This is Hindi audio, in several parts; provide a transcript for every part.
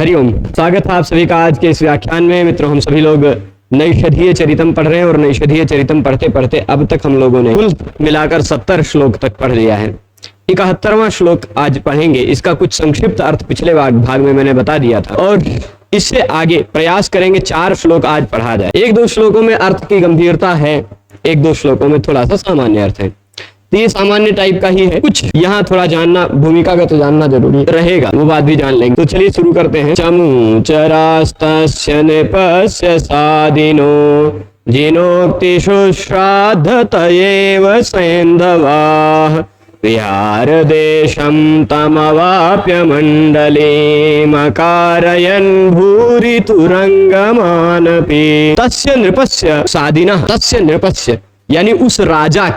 हरिओम, स्वागत है आप सभी का आज के इस व्याख्यान में। मित्रों, हम सभी लोग नैषधीय चरितम पढ़ रहे हैं और नैषधीय चरितम पढ़ते पढ़ते अब तक हम लोगों ने कुल मिलाकर 70 श्लोक तक पढ़ लिया है। 71वां श्लोक आज पढ़ेंगे। इसका कुछ संक्षिप्त अर्थ पिछले भाग में मैंने बता दिया था और इससे आगे प्रयास करेंगे 4 श्लोक आज पढ़ा जाए। 1-2 श्लोकों में अर्थ की गंभीरता है, 1-2 श्लोकों में थोड़ा सा सामान्य अर्थ है। तो ये सामान्य टाइप का ही है, कुछ यहाँ थोड़ा जानना, भूमिकागत जानना जरूरी रहेगा, वो बात भी जान लेंगे। तो चलिए शुरू करते हैं। चमूचरास्तस्य नृपस्य सादिनो जिनोक्तिषु श्राद्धतयेव सैन्धवाः विहार देशं तमवाप्य मण्डलीमकारयन् भूरि तुरंगमानपि तस्य नृपस्य सादिनः, तस्य नृपस्य यानी उस राजा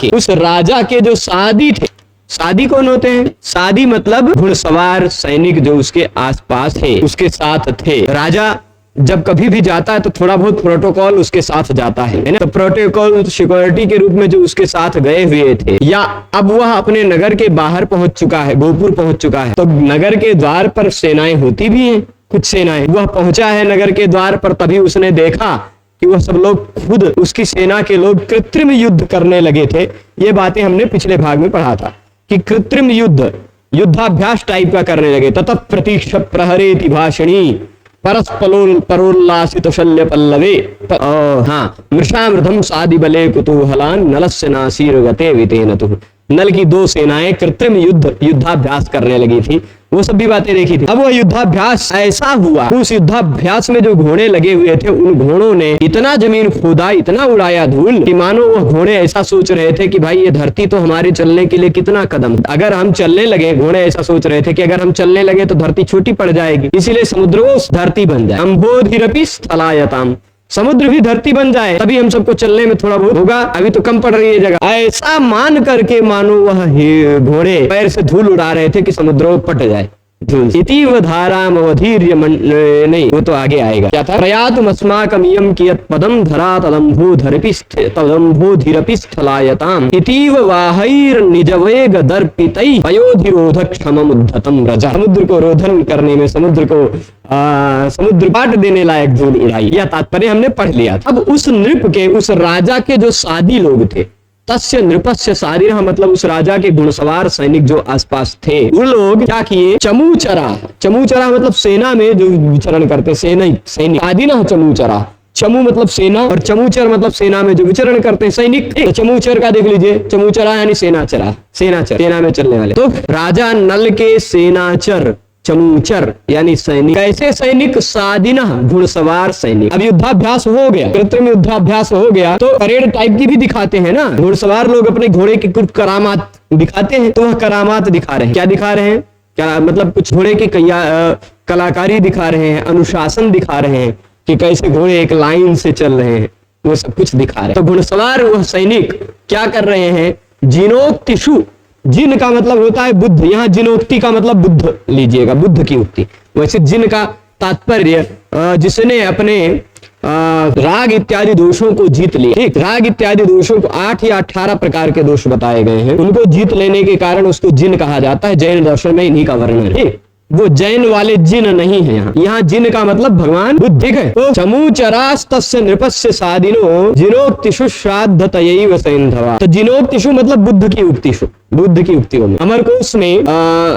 के जो सादी थे। सादी कौन होते हैं? सादी मतलब घुड़सवार सैनिक जो उसके आसपास थे, उसके साथ थे। राजा जब कभी भी जाता है तो थोड़ा बहुत प्रोटोकॉल उसके साथ जाता है ना। तो प्रोटोकॉल सिक्योरिटी के रूप में जो उसके साथ गए हुए थे, या अब वह अपने नगर के बाहर पहुंच चुका है, गोपुर पहुंच चुका है, तो नगर के द्वार पर सेनाएं होती भी हैं, कुछ सेनाएं। वह पहुंचा है नगर के द्वार पर, तभी उसने देखा कि वह सब लोग, खुद उसकी सेना के लोग कृत्रिम युद्ध करने लगे थे। ये बातें हमने पिछले भाग में पढ़ा था कि कृत्रिम युद्धाभ्यास टाइप का करने लगे। ततः प्रतीक्ष प्रहरेति भाषणी परोल्लासित शल्य पल्लवे मृषामृधम सादि बले कुतूहलान नलस्य नासीर गते वितेनतुः। नल की 2 सेनाएं कृत्रिम युद्धाभ्यास करने लगी थी, वो सब भी बातें देखी थी। अब वो युद्धाभ्यास ऐसा हुआ, उस युद्धाभ्यास में जो घोड़े लगे हुए थे, उन घोड़ों ने इतना जमीन खोदा, इतना उड़ाया धूल कि मानो वह घोड़े ऐसा सोच रहे थे कि भाई ये धरती तो हमारे चलने के लिए कितना कदम, अगर हम चलने लगे, घोड़े ऐसा सोच रहे थे कि अगर हम चलने लगे तो धरती छोटी पड़ जाएगी, इसीलिए समुद्रोस धरती बन जाए, अम्भोधिरपि स्थलायताम, समुद्र भी धरती बन जाए, तभी हम सबको चलने में थोड़ा बहुत होगा, अभी तो कम पड़ रही है जगह। ऐसा मान करके मानो वह घोड़े पैर से धूल उड़ा रहे थे कि समुद्रों पट जाए। इतीव धाराम अवधीर्य नहीं, वो तो आगे आएगा। क्या था? प्रयातमस्माकमियं कियत् पदम धरा तदम्भोधिरपि स्थलायताम इतीव वाहैर्निजवेग दर्पितैः पयोधिरोधक्षममुद्धतं रजा। समुद्र को रोधन करने में, समुद्र पाट देने लायक धूल उड़ाई। यह तात्पर्य हमने पढ़ लिया था। अब उस नृप के, उस राजा के जो सादी लोग थे, तस्य नृपस्य सादिनः मतलब उस राजा के घुड़सवार सैनिक जो आसपास थे, वो लोग क्या किए? चमूचरा मतलब सेना में जो विचरण करते, सैनिक। सादिनः चमूचरा, चमू मतलब सेना और चमूचर मतलब सेना में जो विचरण करते हैं सैनिक। तो चमूचर का देख लीजिए, चमूचरा यानी सेनाचरा, सेना में चलने वाले। तो राजा नल के सेनाचर, चमूचर यानी सैनिक। कैसे सैनिक? सादिनः घुड़सवार सैनिक। अब युद्धाभ्यास हो गया, कृत्रिम युद्धाभ्यास हो गया, तो परेड टाइप की भी दिखाते हैं ना, घुड़सवार लोग अपने घोड़े की कुछ करामात दिखाते हैं। तो वह करामात दिखा रहे हैं। क्या दिखा रहे हैं? क्या मतलब कुछ घोड़े की कलाकारी दिखा रहे हैं, अनुशासन दिखा रहे हैं कि कैसे घोड़े एक लाइन से चल रहे हैं, वो सब कुछ दिखा रहे हैं। तो घुड़सवार वह सैनिक क्या कर रहे हैं? जिनोक्तिषु, जिन का मतलब होता है बुद्ध, यहाँ जिनोक्ति का मतलब बुद्ध लीजिएगा, बुद्ध की उक्ति। वैसे जिन का तात्पर्य जिसने अपने राग इत्यादि दोषों को जीत लिया। ठीक, राग इत्यादि दोषों को 8 या 18 प्रकार के दोष बताए गए हैं, उनको जीत लेने के कारण उसको जिन कहा जाता है। जैन दर्शन में इन्हीं का वर्णन है। वो जैन वाले जिन नहीं है यहाँ जिन का मतलब भगवान बुद्ध। ठीक है। तो चमूचरास्तस्य नृपस्य सादिनो जिनोक्तिषु श्राद्धतयैव सैन्धवा। तो जिनोक्तिषु मतलब बुद्ध की उक्तिषु, बुद्ध की उक्तियों में। अमरकोश में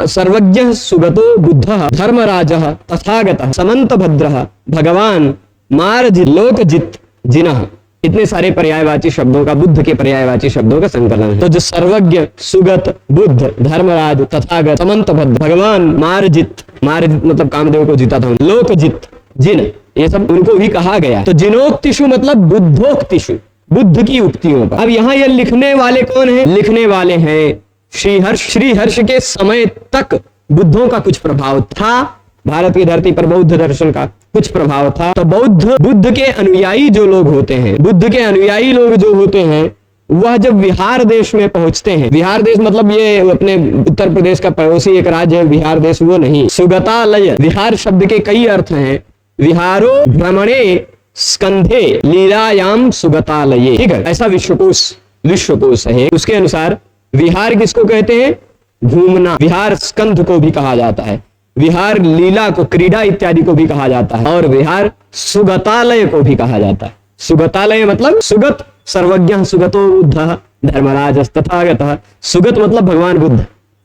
सर्वज्ञ सुगतो बुद्धः धर्मराजः तथागतः समन्तभद्रः भगवान मार्जित लोकजित जिनः, इतने सारे पर्यायवाची शब्दों का, बुद्ध के पर्यायवाची शब्दों का संकलन है। तो जो सर्वज्ञ, सुगत, बुद्ध, धर्मराज, तथागत, समन्तभद्र, भगवान, मार्जित मतलब कामदेव को जीता था, लोकजित, जिन, ये सब उनको भी कहा गया। तो जिनोक्तिषु मतलब बुद्धोक्तिषु, बुद्ध की उक्तियों पर। अब यहाँ ये लिखने वाले कौन है? लिखने वाले हैं श्रीहर्ष के समय तक बुद्धों का कुछ प्रभाव था, भारत की धरती पर बौद्ध दर्शन का कुछ प्रभाव था। तो बुद्ध के अनुयायी जो लोग होते हैं, बुद्ध के अनुयायी लोग जो होते हैं, वह जब बिहार देश में पहुंचते हैं, बिहार देश मतलब ये अपने उत्तर प्रदेश का पड़ोसी एक राज्य है बिहार देश, वो नहीं। सुगतालय, बिहार शब्द के कई अर्थ हैं। विहारो भ्रमणे स्कंधे लीलायाम सुगतालये। ठीक है, ऐसा विश्वकोश है। उसके अनुसार विहार किसको कहते हैं? घूमना। विहार स्कंध को भी कहा जाता है। विहार लीला को, क्रीड़ा इत्यादि को भी कहा जाता है, और विहार सुगतालय को भी कहा जाता है। सुगतालय मतलब सुगत, सर्वज्ञ सुगतो बुद्ध धर्मराज तथागतः। सुगत मतलब भगवान बुद्ध,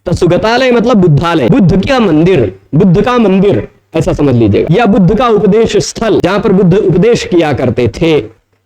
तो सुगतालय मतलब बुद्धालय, बुद्ध का मंदिर, बुद्ध का मंदिर ऐसा समझ लीजिएगा, या बुद्ध का उपदेश स्थल जहां पर बुद्ध उपदेश किया करते थे,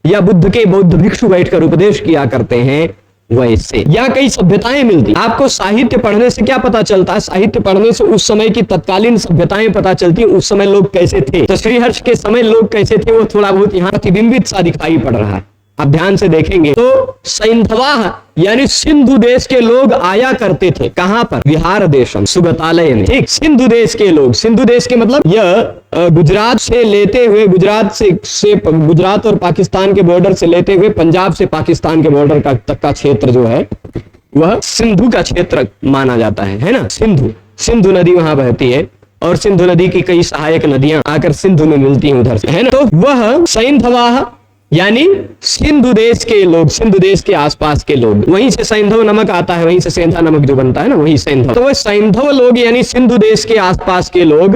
या बुद्ध के बौद्ध भिक्षु बैठकर उपदेश किया करते हैं वैसे। या कई सभ्यताएं मिलती। आपको साहित्य पढ़ने से क्या पता चलता है? साहित्य पढ़ने से उस समय की तत्कालीन सभ्यताएं पता चलती है, उस समय लोग कैसे थे। तो श्रीहर्ष के समय लोग कैसे थे वो थोड़ा बहुत यहाँ प्रतिबिंबित सा दिखाई पड़ रहा है। आप ध्यान से देखेंगे तो सैंधवा यानी सिंधु देश के लोग आया करते थे। कहां पर? विहार देशम, सुगतालय में। ठीक, सिंधु देश के लोग, सिंधु देश के मतलब यह गुजरात से लेते हुए, गुजरात और पाकिस्तान के बॉर्डर से लेते हुए पंजाब से पाकिस्तान के बॉर्डर तक का क्षेत्र जो है वह सिंधु का क्षेत्र माना जाता है ना। सिंधु नदी वहां बहती है, और सिंधु नदी की कई सहायक नदियां आकर सिंधु में मिलती हैं उधर से, है ना। तो वह सैंधवा यानी सिंधु देश के लोग, सिंधु देश के आसपास के लोग, वहीं से सैंधव नमक आता है, वहीं से सेंधा नमक जो बनता है ना, वही सैंधव। तो वह सैंधव लोग यानी सिंधु देश के आसपास के लोग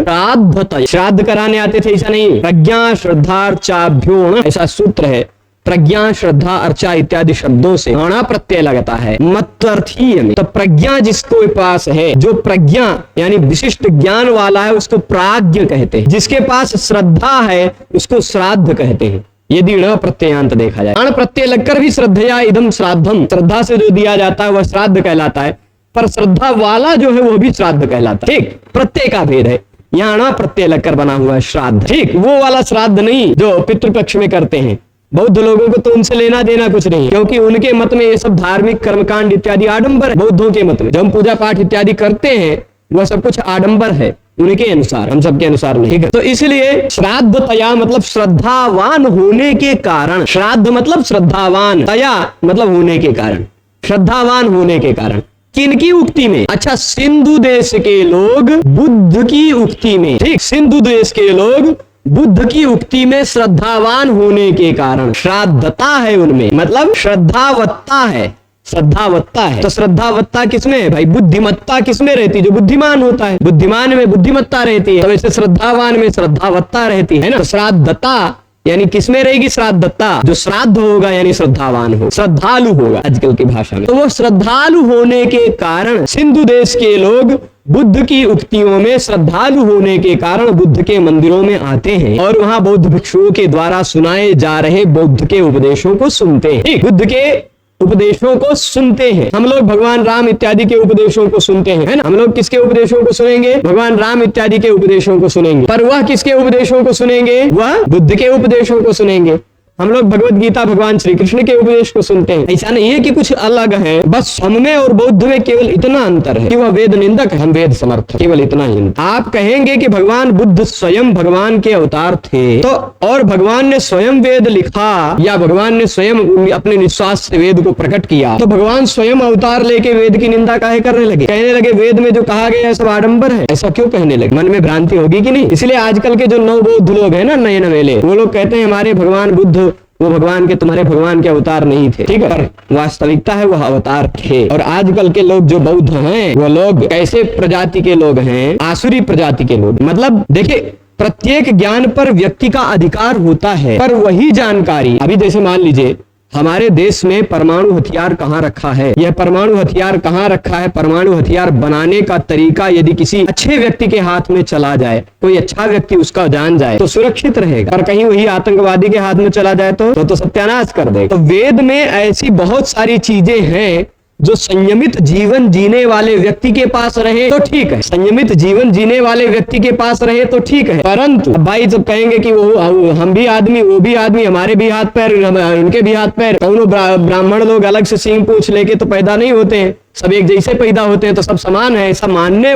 श्राद्ध कराने आते थे। ऐसा नहीं, प्रज्ञा श्रद्धा अर्चाभ्योण ऐसा सूत्र है। प्रज्ञा श्रद्धा अर्चा इत्यादि शब्दों से अणा प्रत्यय लगता है मत्वर्थीय में। तो प्रज्ञा जिसको पास है, जो प्रज्ञा यानी विशिष्ट ज्ञान वाला है, उसको प्राज्ञ कहते हैं। जिसके पास श्रद्धा है उसको श्राद्ध कहते हैं, यदि ण प्रत्ययांत देखा जाए। अण प्रत्यय लगकर भी श्रद्धया इदम श्राद्धम, श्रद्धा से जो दिया जाता है वह श्राद्ध कहलाता है, पर श्रद्धा वाला जो है वह भी श्राद्ध कहलाता है। ठीक, प्रत्यय का भेद है। यहाँ ण प्रत्यय लगकर बना हुआ है श्राद्ध। ठीक, वो वाला श्राद्ध नहीं जो पितृपक्ष में करते हैं। बौद्ध लोगों को तो उनसे लेना देना कुछ नहीं, क्योंकि उनके मत में ये सब धार्मिक कर्मकांड इत्यादि आडंबर है। बौद्धों के मत में जब हम पूजा पाठ इत्यादि करते हैं वह सब कुछ आडंबर है उनके अनुसार, हम सबके अनुसार नहीं। ठीक है, तो इसलिए श्राद्ध तया मतलब श्रद्धावान होने के कारण, श्राद्ध मतलब श्रद्धावान, तया मतलब होने के कारण, श्रद्धावान होने के कारण। किनकी उक्ति में? अच्छा, सिंधु देश के लोग बुद्ध की उक्ति में। ठीक, सिंधु देश के लोग बुद्ध की उक्ति में श्रद्धावान होने के कारण श्राद्धता है उनमें, मतलब श्रद्धावत्ता है, श्रद्धावत्ता है। तो श्रद्धावत्ता किसमें है भाई? बुद्धिमत्ता किसमें रहती है? जो बुद्धिमान होता है, बुद्धिमान में बुद्धिमत्ता रहती है, तो वैसे श्रद्धावान में श्रद्धावत्ता रहती है ना। तो श्राद्धता यानी किसमें रहेगी? श्राद्धता, जो श्राद्ध होगा यानी श्रद्धावान हो, श्रद्धालु होगा आजकल की भाषा में। तो वो श्रद्धालु होने के कारण सिंधु देश के लोग बुद्ध की उक्तियों में श्रद्धालु होने के कारण बुद्ध के मंदिरों में आते हैं और वहां बौद्ध भिक्षुओं के द्वारा सुनाए जा रहे बुद्ध के उपदेशों को सुनते हैं। बुद्ध के उपदेशों को सुनते हैं। हम लोग भगवान राम इत्यादि के उपदेशों को सुनते हैं, है ना। हम लोग किसके उपदेशों को सुनेंगे? भगवान राम इत्यादि के उपदेशों को सुनेंगे। पर वह किसके उपदेशों को सुनेंगे? वह बुद्ध के उपदेशों को सुनेंगे। हम लोग भगवत गीता भगवान श्री कृष्ण के उपदेश को सुनते हैं। ऐसा नहीं है कि कुछ अलग है, बस हम में और बौद्ध में केवल इतना अंतर है कि वह वेद निंदक है, हम वेद समर्थक, केवल इतना ही। आप कहेंगे कि भगवान बुद्ध स्वयं भगवान के अवतार थे, तो और भगवान ने स्वयं वेद लिखा या भगवान ने स्वयं अपने निश्वास से वेद को प्रकट किया, तो भगवान स्वयं अवतार लेके वेद की निंदा काहे करने लगे? कहने लगे वेद में जो कहा गया है सब आडंबर है। ऐसा क्यों कहने लगे? मन में भ्रांति होगी कि नहीं? इसलिए आजकल के जो नवबौद्ध लोग हैं ना, नए नवेले, वो लोग कहते हैं हमारे भगवान बुद्ध वो भगवान के, तुम्हारे भगवान के अवतार नहीं थे। ठीक है, पर वास्तविकता है वह अवतार थे। और आजकल के लोग जो बौद्ध हैं वो लोग कैसे प्रजाति के लोग हैं? आसुरी प्रजाति के लोग। मतलब देखिए, प्रत्येक ज्ञान पर व्यक्ति का अधिकार होता है, पर वही जानकारी, अभी जैसे मान लीजिए हमारे देश में परमाणु हथियार कहाँ रखा है, यह परमाणु हथियार कहाँ रखा है, परमाणु हथियार बनाने का तरीका यदि किसी अच्छे व्यक्ति के हाथ में चला जाए, कोई अच्छा व्यक्ति उसका जान जाए तो सुरक्षित रहेगा। पर कहीं वही आतंकवादी के हाथ में चला जाए तो सत्यानाश कर देगा। तो वेद में ऐसी बहुत सारी चीजें हैं जो संयमित जीवन जीने वाले व्यक्ति के पास रहे तो ठीक है, संयमित जीवन जीने वाले व्यक्ति के पास रहे तो ठीक है। परंतु भाई जब कहेंगे कि वो हम भी आदमी, वो भी आदमी, हमारे भी हाथ पैर, उनके भी हाथ पैर, कौनो ब्राह्मण लोग अलग से सींग पूंछ लेके तो पैदा नहीं होते हैं, सब एक जैसे पैदा होते हैं, तो सब समान है, ऐसा मानने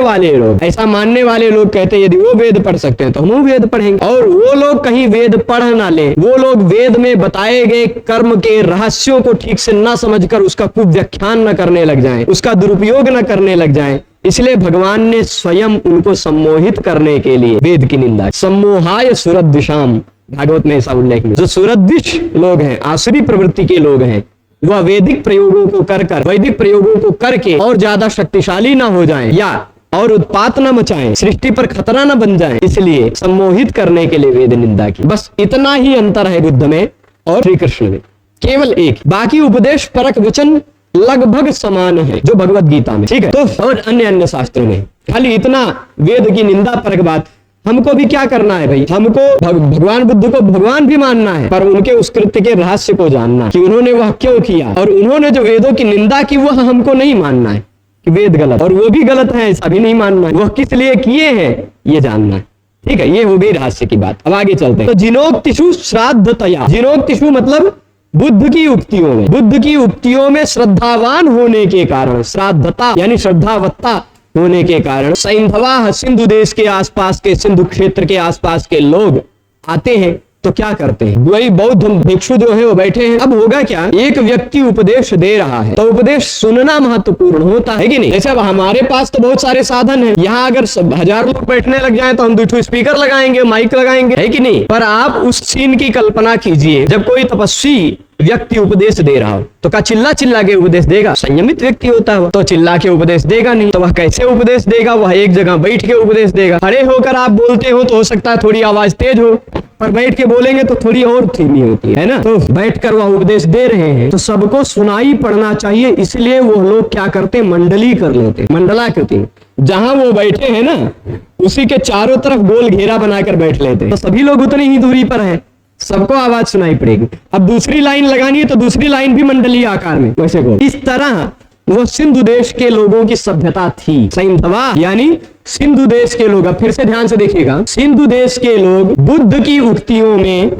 वाले लोग कहते हैं यदि वो वेद पढ़ सकते हैं तो हम वेद पढ़ेंगे। और वो लोग कहीं वेद पढ़ ना ले, वो लोग वेद में बताए गए कर्म के रहस्यों को ठीक से ना समझकर उसका कुव्याख्यान न करने लग जाएं, उसका दुरुपयोग न करने लग जाएं। इसलिए भगवान ने स्वयं उनको सम्मोहित करने के लिए वेद की निंदा। सम्मोहाय सुरद्विषाम, भागवत में ऐसा उल्लेख है। जो सुरद्विष लोग हैं, आसुरी प्रवृत्ति के लोग हैं, वह वैदिक प्रयोगों को कर वैदिक प्रयोगों को करके और ज्यादा शक्तिशाली ना हो जाएं या और उत्पात न मचाएं, सृष्टि पर खतरा न बन जाएं, इसलिए सम्मोहित करने के लिए वेद निंदा की। बस इतना ही अंतर है बुद्ध में और श्री कृष्ण में, केवल एक। बाकी उपदेश परक वचन लगभग समान है जो भगवत गीता में, ठीक है। तो और अन्य शास्त्रों में खाली इतना वेद की निंदा परक बात। हमको भी क्या करना है भाई, हमको भगवान बुद्ध को भगवान भी मानना है, पर उनके उस कृत्य के रहस्य को जानना कि उन्होंने वह क्यों किया, और उन्होंने जो वेदों की निंदा की वह हमको नहीं मानना है कि वेद गलत और वो भी गलत है ऐसा भी नहीं मानना है, वह किस लिए किए हैं ये जानना है, ठीक है। ये हो गई रहस्य की बात। अब आगे चलते हैं। तो जिनोक्तिषु श्राद्धतया, जिनोक्तिषु मतलब बुद्ध की उक्तियों में, बुद्ध की उक्तियों में श्रद्धावान होने के कारण, श्राद्धता यानी श्रद्धावत्ता होने के कारण सैंधवा सिंधु देश के आसपास के, सिंधु क्षेत्र के आसपास के लोग आते हैं। तो क्या करते हैं, वही बौद्ध भिक्षु जो है वो बैठे हैं। अब होगा क्या, एक व्यक्ति उपदेश दे रहा है तो उपदेश सुनना महत्वपूर्ण होता है कि नहीं। जैसे अब हमारे पास तो बहुत सारे साधन हैं, यहाँ अगर 1000 लोग बैठने लग जाएं तो हम 2 स्पीकर लगाएंगे, माइक लगाएंगे, है कि नहीं। पर आप उस सीन की कल्पना कीजिए, जब कोई तपस्वी व्यक्ति उपदेश दे रहा हो तो क्या चिल्ला चिल्ला के उपदेश देगा, संयमित व्यक्ति होता है तो चिल्ला के उपदेश देगा नहीं। तो वह कैसे उपदेश देगा, वह एक जगह बैठ के उपदेश देगा। खड़े होकर आप बोलते हो तो हो सकता है थोड़ी आवाज तेज हो, पर बैठ के बोलेंगे तो थोड़ी और धीमी होती है ना। तो बैठकर वह उपदेश दे रहे हैं तो सबको सुनाई पड़ना चाहिए, इसलिए वो लोग क्या करते, मंडली कर लेते, मंडलाकृति। जहां वो बैठे हैं ना उसी के चारों तरफ गोल घेरा बनाकर बैठ लेते, तो सभी लोग उतनी ही दूरी पर है, सबको आवाज सुनाई पड़ेगी। अब दूसरी लाइन लगानी है तो दूसरी लाइन भी मंडलीय आकार में वैसे को। इस तरह वो सिंधु देश के लोगों की सभ्यता थी। सैंधवा यानी सिंधु देश के लोग, अब फिर से ध्यान से देखिएगा, सिंधु देश के लोग बुद्ध की उक्तियों में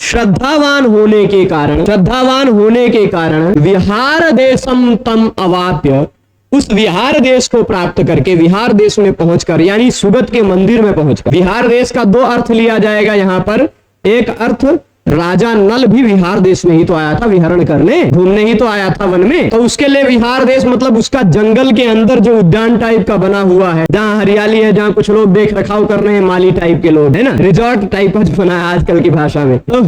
श्रद्धावान होने के कारण विहार देशम तम अवाप्य, उस विहार देश को प्राप्त करके, विहार देश में पहुंचकर यानी सुगत के मंदिर में पहुंचकर। विहार देश का 2 अर्थ लिया जाएगा यहाँ पर। एक अर्थ, राजा नल भी विहार देश में ही तो आया था, विहरण करने, घूमने ही तो आया था वन में, तो उसके लिए विहार देश मतलब उसका जंगल के अंदर जो उद्यान टाइप का बना हुआ है, जहाँ हरियाली है, जहाँ कुछ लोग देख रखाव कर रहे हैं, माली टाइप के लोग है ना, रिजॉर्ट टाइप का जो बना है आजकल की भाषा में, तो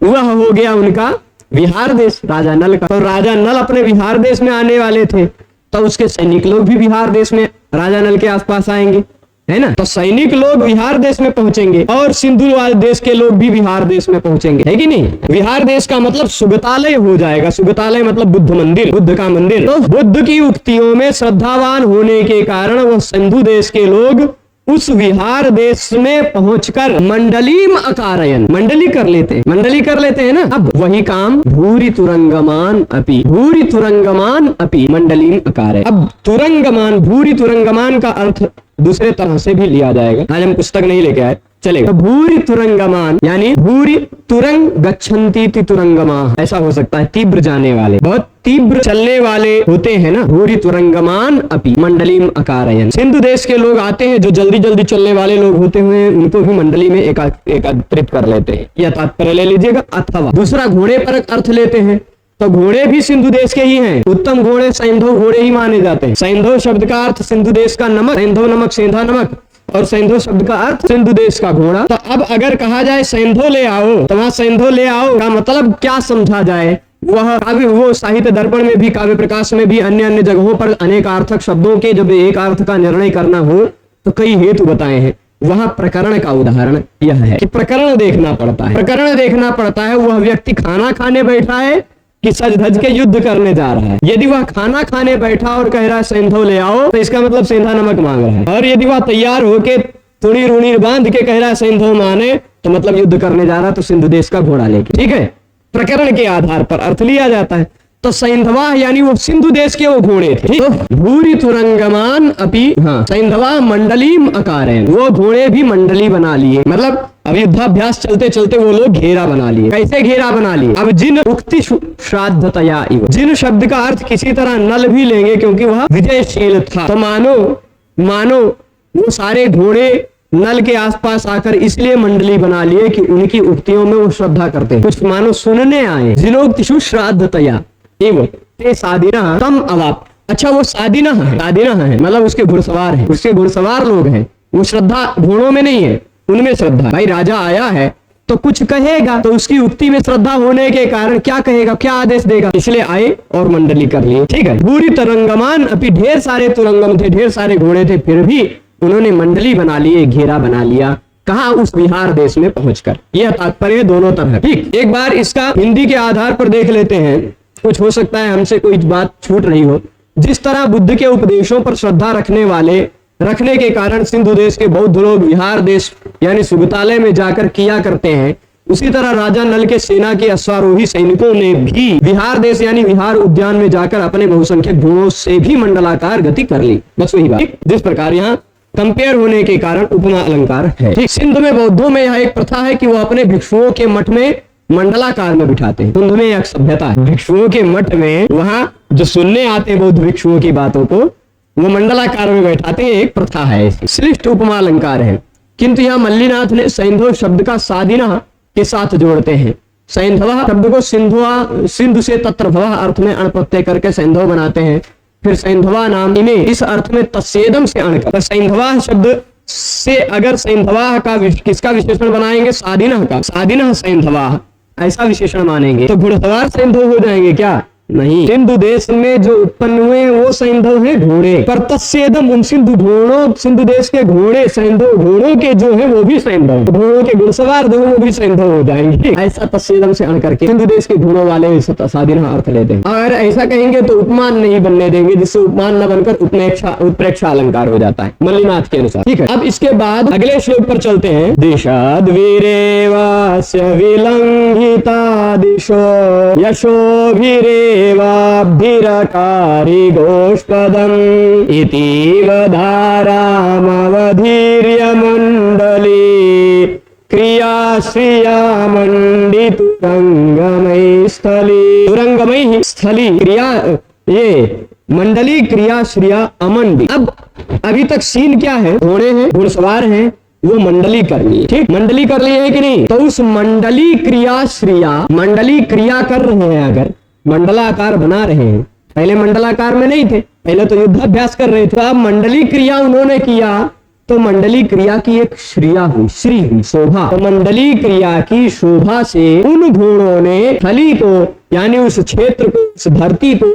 वह हो गया उनका विहार देश राजा नल का। तो राजा नल अपने विहार देश में आने वाले थे तो उसके सैनिक लोग भी विहार देश में राजा नल के आसपास आएंगे, है ना। तो सैनिक लोग विहार देश में पहुंचेंगे और सिंधु वाले देश के लोग भी विहार देश में पहुंचेंगे, है कि नहीं। विहार देश का मतलब सुगतालय हो जाएगा, सुगतालय मतलब बुद्ध मंदिर, बुद्ध का मंदिर। तो बुद्ध की उक्तियों में श्रद्धावान होने के कारण वह सिंधु देश के लोग उस विहार देश में पहुंचकर मंडलीम अकारयन, मंडली कर लेते हैं ना। अब वही काम भूरि तुरंगमान अपि मंडलीम अकारय। अब तुरंगमान, भूरि तुरंगमान का अर्थ दूसरे तरह से भी लिया जाएगा, आज हम पुस्तक नहीं लेके आए, चलेगा। तो भूरि तुरंगमान यानी भूरि तुरंग गच्छन्ति तुरंगमा, ऐसा हो सकता है तीव्र जाने वाले, बहुत तीव्र चलने वाले होते हैं ना। भूरि तुरंगमान अपि मंडलीम अकारयन, सिंधु देश के लोग आते हैं जो जल्दी जल्दी चलने वाले लोग होते हुए उनको भी मंडली में एकत्रित कर लेते हैं, यह तात्पर्य ले लीजिएगा। अथवा दूसरा घोड़े पर अर्थ लेते हैं तो घोड़े भी सिंधु देश के ही हैं, उत्तम घोड़े सैंधव घोड़े ही माने जाते हैं। सैंधव शब्द का अर्थ सिंधु देश का नमक, सैंधव नमक, सेंधा नमक, और सैंधव शब्द का अर्थ सिंधु देश का घोड़ा। तो अब अगर कहा जाए सैंधव ले आओ तो वहां सैंधव ले आओ का मतलब क्या समझा जाए, वह काव्य, वो साहित्य दर्पण में भी, काव्य प्रकाश में भी, अन्य जगहों पर अनेकार्थक शब्दों के जब एक अर्थ का निर्णय करना हो तो कई हेतु बताए हैं। वहां प्रकरण का उदाहरण यह है कि प्रकरण देखना पड़ता है, वह व्यक्ति खाना खाने बैठा है कि सज धज के युद्ध करने जा रहा है। यदि वह खाना खाने बैठा और कह रहा है सैंधव ले आओ तो इसका मतलब सेंधा नमक मांग रहा है, और यदि वह तैयार होके तुणी रूणी बांध के कह रहा है सैंधव माने तो मतलब युद्ध करने जा रहा है, तो सिंधु देश का घोड़ा लेके, ठीक है। प्रकरण के आधार पर अर्थ लिया जाता है। तो सैंधवा यानी वो सिंधु देश के वो घोड़े थे। तो भूरि तुरंगमान अपि, हाँ, सैंधवा मंडलीम अकारयन, वो घोड़े भी मंडली बना लिए, मतलब अब युद्धाभ्यास चलते चलते वो लोग घेरा बना लिए। कैसे घेरा बना लिए, अब जिन उक्ति श्राद्धतया इव, जिन शब्द का अर्थ किसी तरह नल भी लेंगे क्योंकि वह विजयशील था, तो मानो वो सारे घोड़े नल के आसपास आकर इसलिए मंडली बना लिए कि उनकी उक्तियों में वो श्रद्धा करते हैं, कुछ मानो सुनने आए। जिनोक्तिषु श्राद्धतया एव ते सादिनः तम अवाप। अच्छा वो सादिनः है मतलब उसके घुड़सवार हैं, उसके घुड़सवार लोग हैं, वो श्रद्धा घोड़ों में नहीं है, उनमें श्रद्धा। भाई राजा आया है तो कुछ कहेगा, तो उसकी उक्ति में श्रद्धा होने के कारण क्या कहेगा, क्या आदेश देगा, इसलिए आए और मंडली कर लिए। ठीक है। भूरी तरंगमान, अभी ढेर सारे तुरंगम थे, ढेर सारे घोड़े थे, फिर भी उन्होंने मंडली बना लिए, घेरा बना लिया। कहा? उस बिहार देश में पहुंचकर। यह तात्पर्य दोनों तरह। ठीक, एक बार इसका हिंदी के आधार पर देख लेते हैं, कुछ हो सकता है हमसे कोई बात छूट रही हो। जिस तरह बुद्ध के उपदेशों पर श्रद्धा रखने के कारण सिंधु देश के बौद्ध लोग बिहार देश यानी सुगतालय में जाकर किया करते हैं, उसी तरह राजा नल के सेना के अश्वारोही सैनिकों ने भी बिहार देश यानी बिहार उद्यान में जाकर अपने बहुसंख्यक घोड़ों से भी मंडलाकार गति कर ली। बस वही बात, जिस प्रकार यहाँ कंपेयर होने के कारण उपमा अलंकार है। ठीक, सिंध में बौद्धों में यह एक प्रथा है कि वो अपने भिक्षुओं के मठ में मंडलाकार में बिठाते हैं। सिंध में एक सभ्यता है, भिक्षुओं के मठ में वहां जो सुनने आते हैं बौद्ध भिक्षुओं की बातों को, वो मंडलाकार में बैठाते हैं, एक प्रथा है। श्लिष्ट उपमा अलंकार है, किंतु यहाँ मल्लीनाथ ने सैंधव शब्द का सादिना के साथ जोड़ते हैं। सैंधव शब्द को सिंधु से तत्रभव अर्थ में अण प्रत्यय करके सैंधव बनाते हैं। फिर सैंधवा नाम इन्हें इस अर्थ में तत्सेदम से अण कर, सैंधवा शब्द से अगर सैंधवा का किसका विशेषण बनाएंगे? सादिना का। सादिना सैंधवा ऐसा विशेषण मानेंगे तो घुड़सवार सैंधव हो जाएंगे क्या? नहीं, सिंधु देश में जो उत्पन्न हुए वो सैंधव है घोड़े, पर तत्सेदम उन सिंधु देश के घोड़े सैंधव, घोड़ों के जो है वो भी सैंधव, घोड़ों के घुड़सवार जो वो भी सैंधव हो जाएंगे। ऐसा तत्सेदम से अण करके सिंधु देश के घोड़ों वाले सादिना अर्थ लेते हैं। अगर ऐसा कहेंगे तो उपमान नहीं बनने देंगे, जिससे उपमान न बनकर उत्प्रेक्षा अलंकार हो जाता है मल्लीनाथ के अनुसार। ठीक है, अब इसके बाद अगले श्लोक पर चलते हैं। दिशाद वीरेवास्य विलंघिता दिशो यशोभिरे वाभिरकारी गोष्पदम् इतीव धारामवधीर्य मंडली क्रियाश्रिया मंडितुरंगमयी स्थली। तुरंगमयी स्थली क्रिया, ये मंडली क्रियाश्रिया अमंडी। अब अभी तक सीन क्या है? घोड़े हैं, घुड़सवार हैं, वो मंडली कर ली। ठीक, मंडली कर ली है कि नहीं? तो उस मंडली क्रियाश्रिया, मंडली क्रिया कर रहे हैं, अगर मंडलाकार बना रहे हैं, पहले मंडलाकार में नहीं थे, पहले तो युद्धाभ्यास कर रहे थे, तो अब मंडली क्रिया उन्होंने किया, तो मंडली क्रिया की एक श्रिया हुई, श्री हुई, शोभा। तो मंडली क्रिया की शोभा से उन घोड़ों ने थली को यानी उस क्षेत्र को, उस धरती को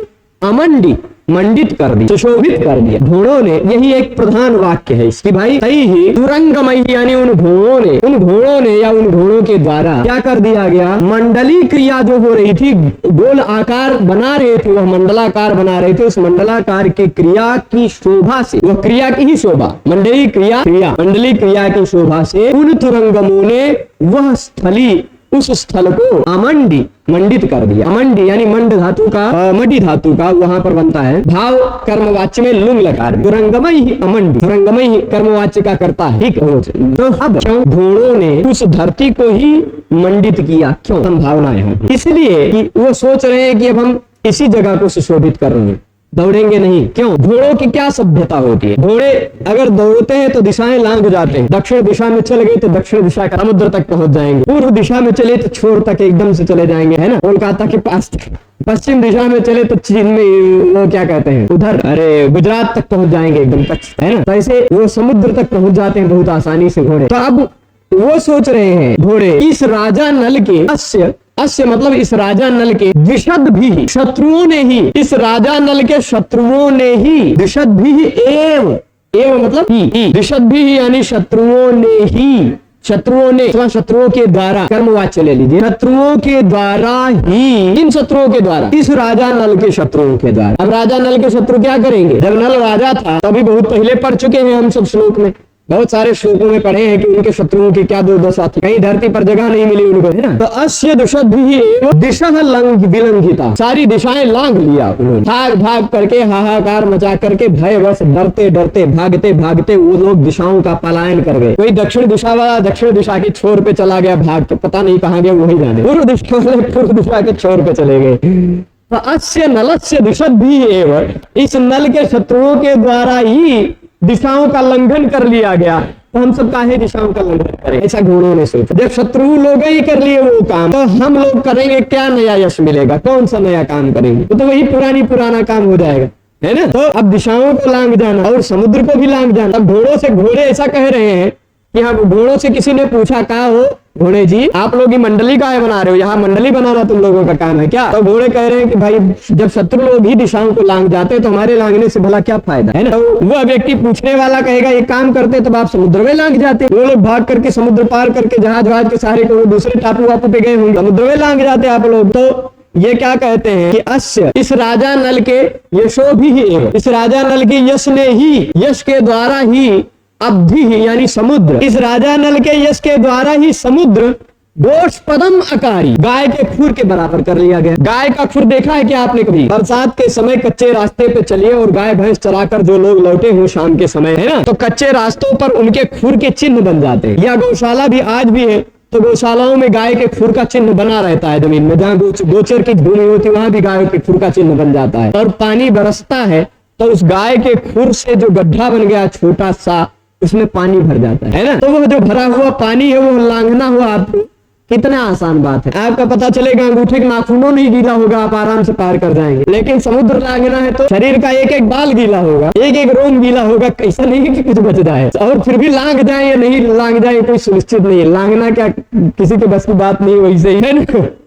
अमंडी मंडित कर दी, सुशोभित कर दिया घोड़ों ने। यही एक प्रधान वाक्य है इसकी भाई। सही ही तुरंगमयी यानी उन घोड़ों ने या उन घोड़ों के द्वारा क्या कर दिया गया? मंडली क्रिया जो हो रही थी, गोल आकार बना रहे थे, वह मंडलाकार बना रहे थे, उस मंडलाकार की क्रिया की शोभा से, वह क्रिया की ही शोभा, मंडली क्रिया की शोभा से उन तुरंगमों ने वह स्थली, उस स्थल को अमंडी मंडित कर दिया। अमंडी यानी मंड धातु का, मडी धातु का वहां पर बनता है, भाव कर्मवाच्य में लुंग लकार, तुरंगमयी ही अमंडी, तुरंगमयी ही कर्मवाच्य का करता है। ठीक है, तो अब क्यों घोड़ों ने उस धरती को ही मंडित किया? क्यों? संभावना है इसलिए कि वो सोच रहे हैं कि अब हम इसी जगह को सुशोभित कर रहे हैं, दौड़ेंगे नहीं। क्यों? घोड़ों की क्या सभ्यता होती है? घोड़े अगर दौड़ते हैं तो दिशाएं लांघ जाते हैं। दक्षिण दिशा में चल गए तो दक्षिण दिशा का समुद्र तक पहुंच जाएंगे, पूर्व दिशा में चले तो छोर तक एकदम से चले जाएंगे, है ना, कोलकाता के पास तक। पश्चिम दिशा में चले तो चीन में वो क्या कहते हैं उधर, अरे गुजरात तक पहुंच जाएंगे एकदम तक, है ना। तो ऐसे वो समुद्र तक पहुंच जाते हैं बहुत आसानी से घोड़े। तो अब वो सोच रहे हैं घोड़े इस राजा नल के अस्य मतलब इस राजा नल के विशद भी शत्रुओं ने ही, इस राजा नल के शत्रुओं ने ही, विशद भी एव मतलब ही, विशद भी यानी शत्रुओं ने ही, शत्रुओं के द्वारा, कर्मवाच्य ले लीजिए, शत्रुओं के द्वारा ही, इन शत्रुओं के द्वारा, इस राजा नल के शत्रुओं के द्वारा। अब राजा नल के शत्रु क्या करेंगे? जब नल राजा था तभी बहुत पहले पढ़ चुके हैं हम सब श्लोक में, बहुत सारे श्लोकों में पढ़े हैं कि उनके शत्रुओं की क्या दुर्दशा थी, कहीं धरती पर जगह नहीं मिली उनको, है ना। तो अस्य दिशा विलंघिता, सारी दिशाएं लांघ लिया उन्होंने, भाग करके, हाहाकार मचा करके, भय वश डरते डरते, भागते भागते वो लोग दिशाओं का पलायन कर गए। कोई दक्षिण दिशा वाला दक्षिण दिशा की छोर पे चला गया भाग के, पता नहीं कहाँ गया वही जाने, पूर्व दिशा वाले पूर्व दिशा के छोर पे चले गए। तो अस्य नलस्य दिशद भी एवं, इस नल के शत्रुओं के द्वारा ही दिशाओं का लंघन कर लिया गया, तो हम सब काहे दिशाओं का लंघन करें? ऐसा घोड़ों ने सोचा। जब शत्रु लोग ही कर लिए वो काम, तो हम लोग करेंगे क्या? नया यश मिलेगा, कौन सा नया काम करेंगे? तो वही पुराना काम हो जाएगा, है ना। तो अब दिशाओं को लांघ जाना और समुद्र को भी लांघ जाना। अब घोड़ों से, घोड़े ऐसा कह रहे हैं कि हाँ, घोड़ों से किसी ने पूछा, कहा हो घोड़े जी आप लोग की मंडली काहे बना रहे हो, यहाँ मंडली बनाना तुम लोगों का काम है क्या? तो घोड़े कह रहे हैं कि भाई जब शत्रु लोग ही दिशाओं को लांग जाते तो हमारे लांगने से भला क्या फायदा है ना। तो वह व्यक्ति पूछने वाला कहेगा एक काम करते तब आप समुद्र में लांग जाते। वो लोग भाग करके समुद्र पार करके जहाज के सहारे को दूसरे टापू वापू पे गए होंगे, समुद्र में लांग जाते आप लोग। तो ये क्या कहते हैं कि अस्य इस राजा नल के यशो भी ही, इस राजा नल के यश ने ही, यश के द्वारा ही अब्धि ही यानी समुद्र, इस राजा नल के यश के द्वारा ही समुद्र गोष्पदम आकारी गाय के खुर के बराबर कर लिया गया। गाय का खुर देखा है क्या आपने कभी? बरसात के समय कच्चे रास्ते पे चलिए और गाय भैंस चराकर जो लोग लौटे हो शाम के समय है ना, तो कच्चे रास्तों पर उनके खुर के चिन्ह बन जाते हैं। या गौशाला भी आज भी है तो गौशालाओं में गाय के खुर का चिन्ह बना रहता है जमीन में, जहाँ गोचर की भूमि होती है वहां भी गायों के खुर का चिन्ह बन जाता है। और पानी बरसता है तो उस गाय के खुर से जो गड्ढा बन गया छोटा सा उसमें पानी भर जाता है ना, तो वो जो भरा हुआ पानी है वो लांघना हुआ आपको कितना आसान बात है। आपका पता चलेगा अंगूठे के नाखूनों नहीं गीला होगा, आप आराम से पार कर जाएंगे। लेकिन समुद्र लांघना है तो शरीर का एक एक बाल गीला होगा, एक एक रोम गीला होगा, कैसा नहीं है कि कुछ बच जाए। और फिर भी लांघ जाए या नहीं लांघ जाए कोई सुनिश्चित नहीं है। लांघना क्या किसी के बस की बात नहीं, वैसे ही है ना,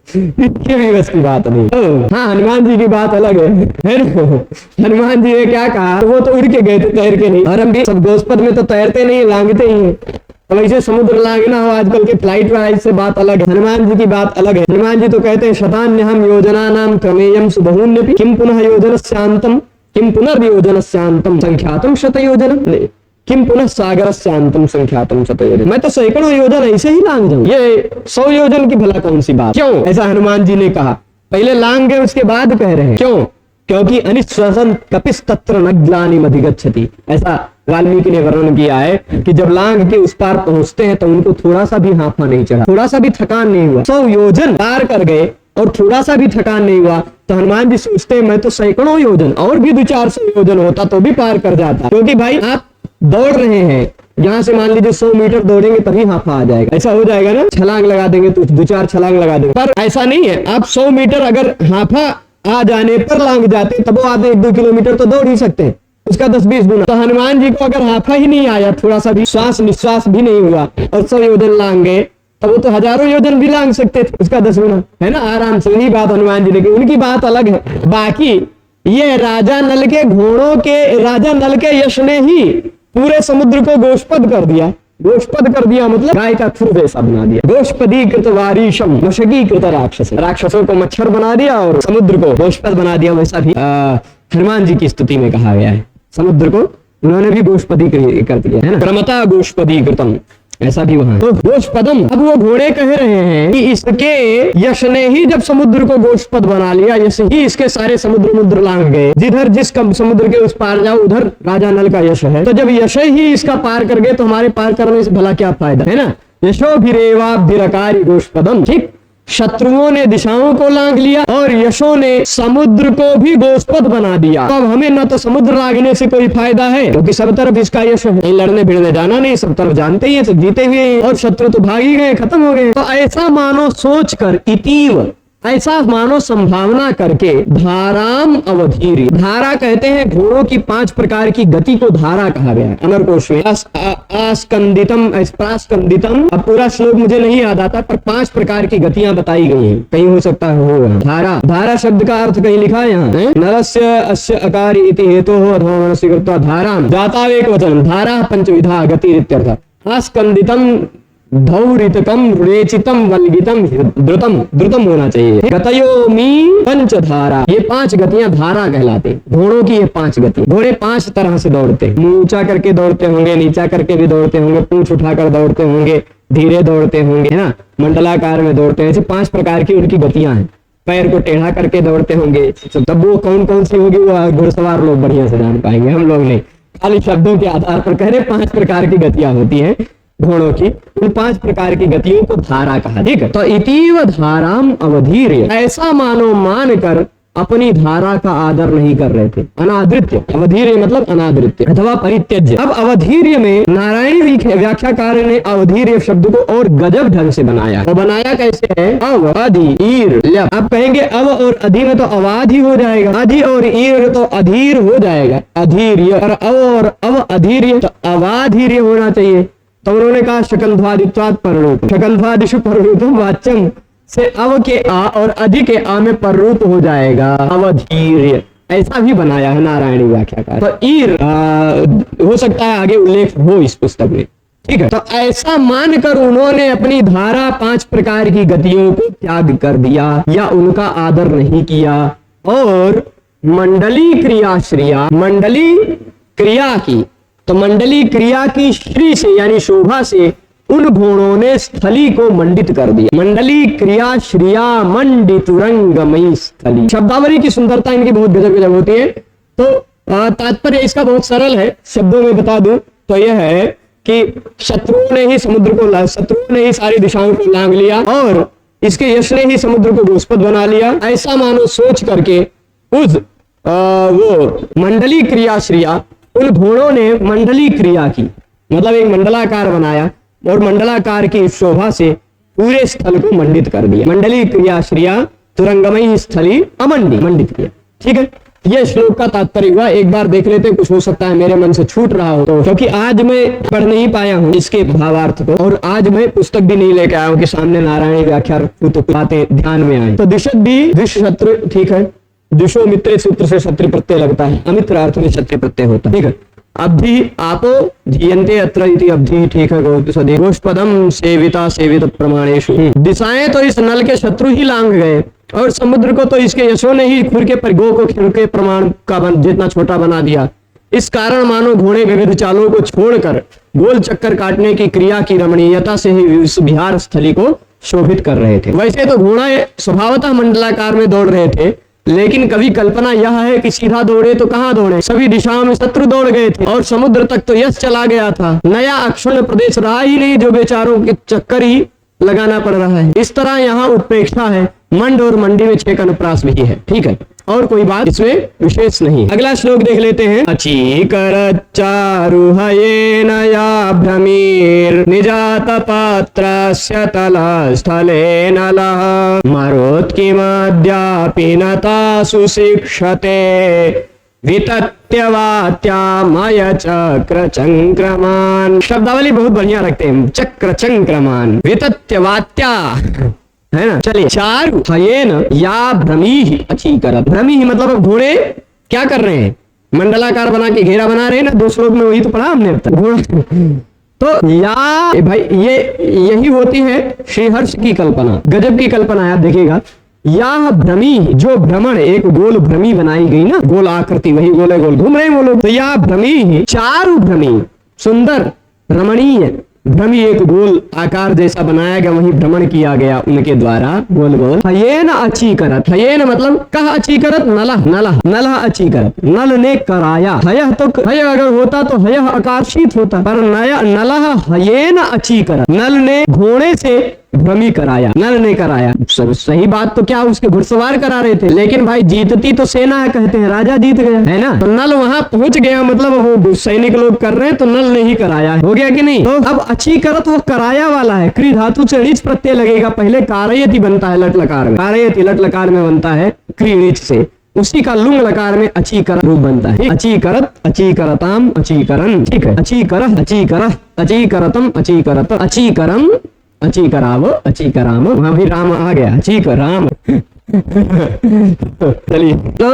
किसी भी बस की बात नहीं। हाँ हनुमान जी की बात अलग है ना। हनुमान जी ने क्या कहा, वो तो उड़ के गए थे, तैर के नहीं। और हम भी सब गोस्पद में तो तैरते नहीं, लांघते ही है। तो वैसे समुद्र लांघना हो आजकल के फ्लाइट वाइज से बात अलग है, हनुमान जी की बात अलग है। हनुमान जी तो कहते हैं शतान्यहम योजना नाम क्रमेयम सुबहुन्यपि किम पुनः योजनस्यान्तं किम पुनर्योजनस्यान्तं संख्यातं शतयोजनम किम पुनः सागरस्यान्तं संख्यातं शतयोजनम। मैं तो सैकड़ों योजन ऐसे ही लांघ जाऊं, ये 100 योजन की भला कौन सी बात। क्यों ऐसा हनुमान जी ने कहा? पहले लांघ गए उसके बाद कह रहे हैं क्यों? क्योंकि अनिश्वसन कपिस तत्र न ग्लानिम अधिगच्छति। ऐसा वाल्मीकि ने वर्णन किया है कि जब लांघ के उस पार पहुंचते हैं तो उनको थोड़ा सा भी हांफा नहीं चढ़ा, थोड़ा सा भी थकान नहीं हुआ। 100 योजन पार कर गए और थोड़ा सा भी थकान नहीं हुआ तो हनुमान जी सोचते हैं मैं तो सैकड़ों योजन और भी 200-400 योजन होता तो भी पार कर जाता। क्योंकि भाई आप दौड़ रहे हैं, यहाँ से मान लीजिए 100 मीटर दौड़ेंगे तभी हांफा आ जाएगा, ऐसा हो जाएगा ना। छलांग लगा देंगे तो 2-4 छलांग लगा देंगे, पर ऐसा नहीं है। आप 100 मीटर अगर हांफा आ जाने पर लांघ जाते तब वो आधे 1-2 किलोमीटर तो दौड़ ही सकते हैं, उसका 10-20 गुना। तो हनुमान जी को अगर हांफा ही नहीं आया, थोड़ा सा भी श्वास निश्वास भी नहीं हुआ और 100 योजन लांघ गए तब वो तो हजारों योजन भी लांघ सकते थे, उसका 10 गुना है ना, आराम से। वही बात हनुमान जी ने की, उनकी बात अलग है। बाकी ये राजा नल के घोड़ों के, राजा नल के यश ने ही पूरे समुद्र को गोष्पद कर दिया। गोष्पद कर दिया मतलब गाय का खुर जैसा बना दिया। गोष्पदी कृत वारीशम मशगी कृत राक्षस, राक्षसों को मच्छर बना दिया और समुद्र को गोष्पद बना दिया। वैसा भी हनुमान जी की स्तुति में कहा गया है, समुद्र को उन्होंने भी गोष्पदी कर दिया है ना, क्रमता गोष्पदी कृतम, ऐसा भी वहां। तो गोष्पदम, अब वो घोड़े कह रहे हैं कि इसके यश ने ही जब समुद्र को गोष्पद बना लिया, यश ही इसके सारे समुद्र लांघ गए। जिधर जिस समुद्र के उस पार जाओ उधर राजा नल का यश है। तो जब यश ही इसका पार कर गए तो हमारे पार करने से भला क्या फायदा है ना। यशोभिरेवाभिरकारी गोष्पदम, ठीक। शत्रुओं ने दिशाओं को लांघ लिया और यशों ने समुद्र को भी गोष्पद बना दिया। तो अब हमें न तो समुद्र लांघने से कोई फायदा है क्योंकि सब तरफ इसका यश है, लड़ने भिड़ने जाना नहीं, सब तरफ जानते ही हैं, सब जीते हुए हैं और शत्रु तो भाग ही गए, खत्म हो गए। तो ऐसा मानो सोच कर, इतीव ऐसा मानो संभावना करके, धाराम अवधीरी, धारा कहते हैं घोड़ों की 5 प्रकार की गति को धारा कहा गया है अमरकोश में। आस्कंदितम, प्रास्कंदितम, अब पूरा श्लोक मुझे नहीं याद आता पर 5 प्रकार की गतियां बताई गई हैं, कहीं हो सकता है हो धारा। धारा शब्द का अर्थ कहीं लिखा है यहाँ, नरस्य अस्य अकारी इति हेतोः अथवा मनसि कृत्वा धाराम, जातावेक वचनम, धारा पंचविधा गतिरित्यर्थः। आस्कंदितम धौरितकम रेचितम वल्गितम द्रुतम होना चाहिए। गतयोमी पंचधारा, ये 5 गतियां धारा कहलाते। घोड़ों की ये 5 गति। घोड़े 5 तरह से दौड़ते, मुंह ऊंचा करके दौड़ते होंगे, नीचा करके भी दौड़ते होंगे, पूंछ उठाकर दौड़ते होंगे, धीरे दौड़ते होंगे, है ना, मंडलाकार में दौड़ते हैं। ऐसे 5 प्रकार की उनकी गतियां हैं। पैर को टेढ़ा करके दौड़ते होंगे, तब वो कौन कौन सी होगी वो घुड़सवार लोग बढ़िया से जान पाएंगे, हम लोग नहीं। खाली शब्दों के आधार पर कह रहे 5 प्रकार की गतियां होती है घोड़ों की। उन 5 प्रकार की गतियों को धारा कहा, ठीक है। तो इतीव धाराम अवधीर्य, ऐसा मानो मान कर अपनी धारा का आदर नहीं कर रहे थे। अनादृत्य, अवधीर्य मतलब अनादृत्य अथवा परित्यज्य। अब अवधीर्य में नारायणी व्याख्याकार ने अवधीर्य शब्द को और गजब ढंग से बनाया। तो बनाया कैसे है, अव अधि ईर ल्य। अब कहेंगे अव और अधि में तो अवाध ही हो जाएगा, अधि और ईर तो अधीर हो जाएगा, अधीर्य। और अव अधीर्य तो अवाधीर्य होना चाहिए। तो उन्होंने कहा शकंध्वादित्वात् पररूप, शकंध्वादिषु पररूपम वाच्यम से अव के आ और अधि के आ में पररूप हो जाएगा अवधीर्य, ऐसा भी बनाया है नारायणी व्याख्याकार। तो ईर हो सकता है आगे उल्लेख हो इस पुस्तक में, ठीक है। तो ऐसा मानकर उन्होंने अपनी धारा 5 प्रकार की गतियों को त्याग कर दिया या उनका आदर नहीं किया और मंडली क्रियाश्रिया, मंडली क्रिया की, तो मंडली क्रिया की श्री से यानी शोभा से उन घोड़ों ने स्थली को मंडित कर दिया। मंडली क्रिया श्रिया मंडितुरंगमयी स्थली। शब्दावली की सुंदरता इनकी बहुत गजब गजब होती है। तो तात्पर्य इसका बहुत सरल है, शब्दों में बता दूं तो यह है कि शत्रुओं ने ही समुद्र को, शत्रुओं ने ही सारी दिशाओं को लांघ लिया और इसके यश ने ही समुद्र को गोस्पद बना लिया, ऐसा मानो सोच करके उस वो मंडली क्रिया श्रिया, उन घोड़ों ने मंडली क्रिया की, मतलब एक मंडलाकार बनाया और मंडलाकार की शोभा से पूरे स्थल को मंडित कर दिया। मंडली क्रिया श्रिया तुरंगमयी स्थली अमंडी, मंडित किया। ठीक है, यह श्लोक का तात्पर्य हुआ। एक बार देख लेते, कुछ हो सकता है मेरे मन से छूट रहा हो तो, क्योंकि आज मैं पढ़ नहीं पाया हूँ इसके भावार्थ को और आज मैं पुस्तक भी नहीं लेके आया हूँ कि सामने नारायणी व्याख्या तो बातें ध्यान में आए। तो दिशत भी दिश शत्रु, ठीक है, दिशो मित्र सूत्र से शत्रु प्रत्यय लगता है, अमित्र अर्थ में शत्रु प्रत्यय होता है। ठीक है, अब्धि आपो धीयन्ते अत्र इति अब्धि, ठीक है, गोष्पदम सेविता सेवित प्रमाणेषु। दिशाएं तो इस नल के शत्रु ही लांघ गए और समुद्र को तो इसके यशो ने ही खुर के गो को खिर के प्रमाण का जितना छोटा बना दिया। इस कारण मानो घोड़े विविध चालों को छोड़कर गोल चक्कर काटने की क्रिया की रमणीयता से ही इस विहार स्थली को शोभित कर रहे थे। वैसे तो घोड़ा स्वभावतः मंडलाकार में दौड़ रहे थे, लेकिन कभी कल्पना यह है कि सीधा दौड़े तो कहां दौड़े, सभी दिशाओं में शत्रु दौड़ गए थे और समुद्र तक तो यश चला गया था। नया अक्षुण्ण प्रदेश रहा ही नहीं जो बेचारों के चक्कर ही लगाना पड़ रहा है। इस तरह यहाँ उत्प्रेक्षा है, मंड और मंडी में 6 का अनुप्रास भी है। ठीक है, और कोई बात इसमें विशेष नहीं। अगला श्लोक देख लेते हैं। अचीकर चारुहयेन या भ्रमीर निजात पात्रस्य तलस्थलेन लः मरोत्किमद्यापि नता सुशिक्षते वितत्यवात्यामय चक्र चंक्रमान। शब्दावली बहुत बढ़िया रखते हैं, चक्र चंक्रमान, वितत्यवात्या, है ना। चलिए, चारु हयेन या भ्रमी अचीकरत। भ्रमी मतलब अब घोड़े क्या कर रहे हैं, मंडलाकार बना के घेरा बना रहे हैं ना, 2 श्लोक में वही तो पढ़ा हमने अब तक। घोड़ा तो या भाई ये यही होती है श्रीहर्ष की कल्पना, गजब की कल्पना है। आप देखिएगा, या भ्रमी, जो भ्रमण एक गोल भ्रमी बनाई गई ना, गोल आकृति, वही गोले गोल घूम रहे हैं वो लोग। तो या भ्रमी, चारु भ्रमी, सुंदर रमणीय भ्रमी, एक गोल आकार जैसा बनाया गया, वही भ्रमण किया गया उनके द्वारा गोल गोल। हयेन अचीकरत, हयेन मतलब कह अचीकरत, नलह नलह नलह अचीकरत, नल ने कराया। हयह तो हय अगर होता तो हयह आकर्षित होता, पर नया नलह हयेन अचीकरत, नल ने घोड़े से भ्रमी कराया, नल ने कराया। सही बात तो क्या उसके घुड़सवार करा रहे थे, लेकिन भाई जीतती तो सेना है, कहते हैं राजा जीत गया, है ना। तो नल वहां पहुंच गया, मतलब वो सैनिक लोग कर रहे हैं तो नल ने ही कराया, हो गया कि नहीं। तो अब अचीकरत वो कराया वाला है, क्री धातु से णिच प्रत्यय लगेगा, पहले कारयति बनता है लट लकार में, कारयति लट लकार में बनता है क्री णिच से, उसी का लुंग लकार में अचीकरत रूप बनता है। अचीकरत, अचीकरताम, अचीकरन, ठीक है, अचीकरह, अचीकरह, अचीकरतम, अचीकरत, अचीकरम, अचीकराव, अचीकराम, वहां भी राम आ गया, अचीकराम। चलिए, तो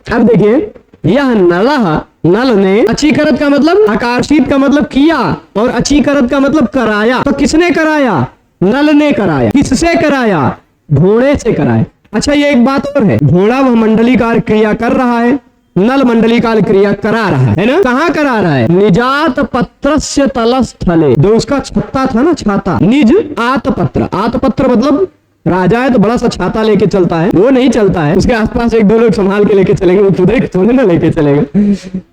अब देखिए, यह नलह, नल ने, अचीकरत का मतलब आकर्षित का मतलब किया और अचीकरत का मतलब कराया। तो किसने कराया, नल ने कराया। किससे कराया, घोड़े से कराया। अच्छा, ये एक बात और है, घोड़ा वह मंडलीकार क्रिया कर रहा है, नल मंडलीकार क्रिया करा रहा है ना। कहाँ करा रहा है, निजात पत्रस्य तलस्थले, जो उसका छत्ता था ना, छाता, निज आत पत्र, आत पत्र मतलब राजा है तो बड़ा सा छाता लेके चलता है, वो नहीं चलता है, उसके आसपास 1-2 लोग संभाल के लेके चलेंगे, वो खुद थोड़े ना लेके चलेगा।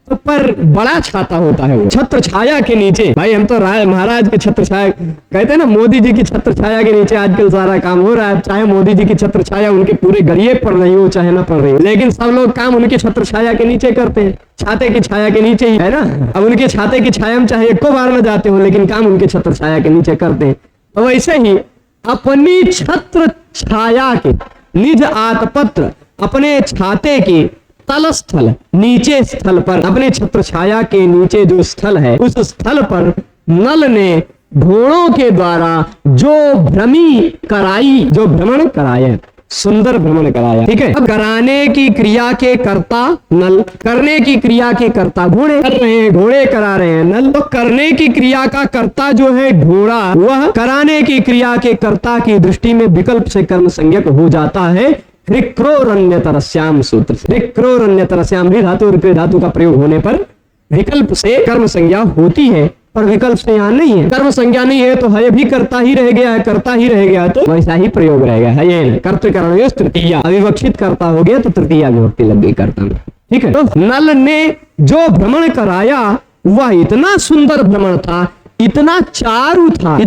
तो पर बड़ा छाता होता है वो, छत्र छाया के नीचे। भाई हम तो महाराज के छत्र छाया कहते हैं ना, मोदी जी की छत्र छाया के नीचे आजकल सारा काम हो रहा है। चाहे मोदी जी की छत्र छाया उनके पूरे गलिए पड़ रही हो, चाहे ना पड़ रही हो, लेकिन सब लोग काम उनके छत्र छाया के नीचे करते हैं, छाते की छाया के नीचे ही, है ना। अब उनके छाते की छाया में चाहे 1 बार न जाते हो, लेकिन काम उनके छत्र छाया के नीचे करते हैं। तो वैसे ही अपनी छत्र छाया के, निज आतपत्र, अपने छाते के तलस्थल, नीचे स्थल पर, अपने छत्र छाया के नीचे जो स्थल है उस स्थल पर नल ने घोड़ों के द्वारा जो भ्रमण कराया, सुंदर भ्रमण कराया। ठीक है, अब कराने की क्रिया के कर्ता नल, करने की क्रिया के कर्ता घोड़े कर रहे हैं, घोड़े करा रहे हैं नल। तो करने की क्रिया का कर्ता जो है घोड़ा, वह कराने की क्रिया के कर्ता की दृष्टि में विकल्प से कर्म संज्ञक हो जाता है ऋक्रोरण्यतरस्याम सूत्र से। ऋक्रोरण्यतरस्याम धातु और धातु का प्रयोग होने पर विकल्प से कर्म संज्ञा होती है, पर विकल्प से यहाँ नहीं है, कर्म संज्ञा नहीं है तो है भी करता ही रह गया है, करता ही रह गया तो वैसा ही प्रयोग रहेगा। है ये कर्तृकरण तृतीया अविवक्षित करता हो गया तो तृतीया विभक्ति लग गई कर्ता में। ठीक है, तो नल ने जो भ्रमण कराया वह इतना सुंदर भ्रमण था, इतना चारु था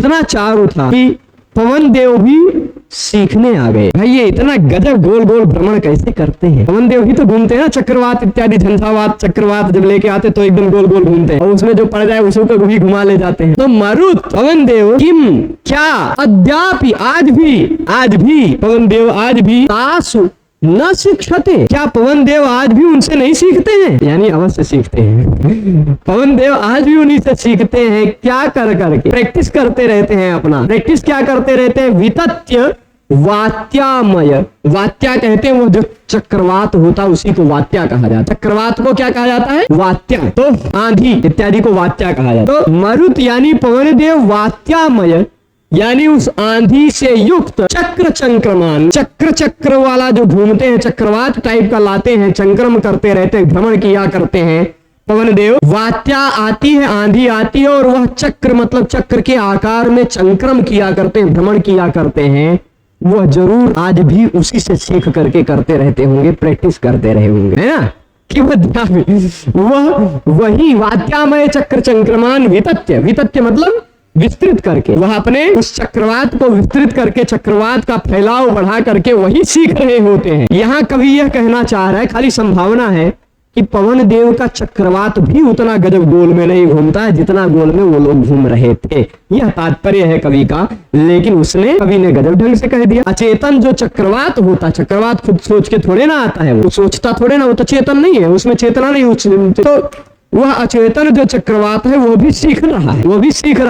कि पवन देव भी सीखने आ गए। भाई ये इतना गजब गोल गोल भ्रमण कैसे करते हैं। पवन देव भी तो घूमते हैं ना, चक्रवात इत्यादि, झंझावात चक्रवात जब लेके आते तो एकदम गोल गोल घूमते हैं और उसमें जो पड़ जाए उसको भी घुमा ले जाते हैं। तो मरुत पवन देव किम क्या अद्यापि आज भी पवन देव आज भी तासु न शिक्षते, क्या पवन देव आज भी उनसे नहीं सीखते हैं? यानी अवश्य सीखते हैं। पवन देव आज भी उन्हीं से सीखते हैं। क्या कर करके प्रैक्टिस करते रहते हैं अपना। प्रैक्टिस क्या करते रहते हैं? वितत्य वात्यामय, वात्या कहते हैं वो जो चक्रवात होता है उसी को वात्या कहा जाता है। चक्रवात को क्या कहा जाता है? वात्या। तो आंधी इत्यादि को वात्या कहा जाता है। तो मरुत यानी पवन देव वात्यामय यानी उस आंधी से युक्त चक्र चंक्रमान, चक्र वाला जो घूमते हैं, चक्रवात टाइप का लाते हैं, चंक्रम करते रहते हैं, भ्रमण किया करते हैं पवन देव। वात्या आती है, आंधी आती है और वह चक्र मतलब चक्र के आकार में चंक्रम किया करते हैं, भ्रमण किया करते हैं। वह जरूर आज भी उसी से सीख करके करते रहते होंगे, प्रैक्टिस करते रहे होंगे, है ना। कि वह वही वात्यामय चक्र चंक्रमान वितत्य, वितत्य मतलब विस्तृत करके, वह अपने उस चक्रवात को विस्तृत करके, चक्रवात का फैलाव बढ़ा करके वही सीख रहे होते हैं। यहाँ कवि यह कहना चाह रहा है, खाली संभावना है कि पवन देव का चक्रवात भी उतना गजब गोल में नहीं घूमता है जितना गोल में वो लोग घूम रहे थे। यह तात्पर्य है कवि का, लेकिन कवि ने गजब ढंग से कह दिया। अचेतन जो चक्रवात होता, चक्रवात खुद सोच के थोड़े ना आता है, वो सोचता थोड़े ना, वो तो चेतन नहीं है, उसमें चेतना नहीं। तो वह अचेतन जो चक्रवात है वो भी सीख रहा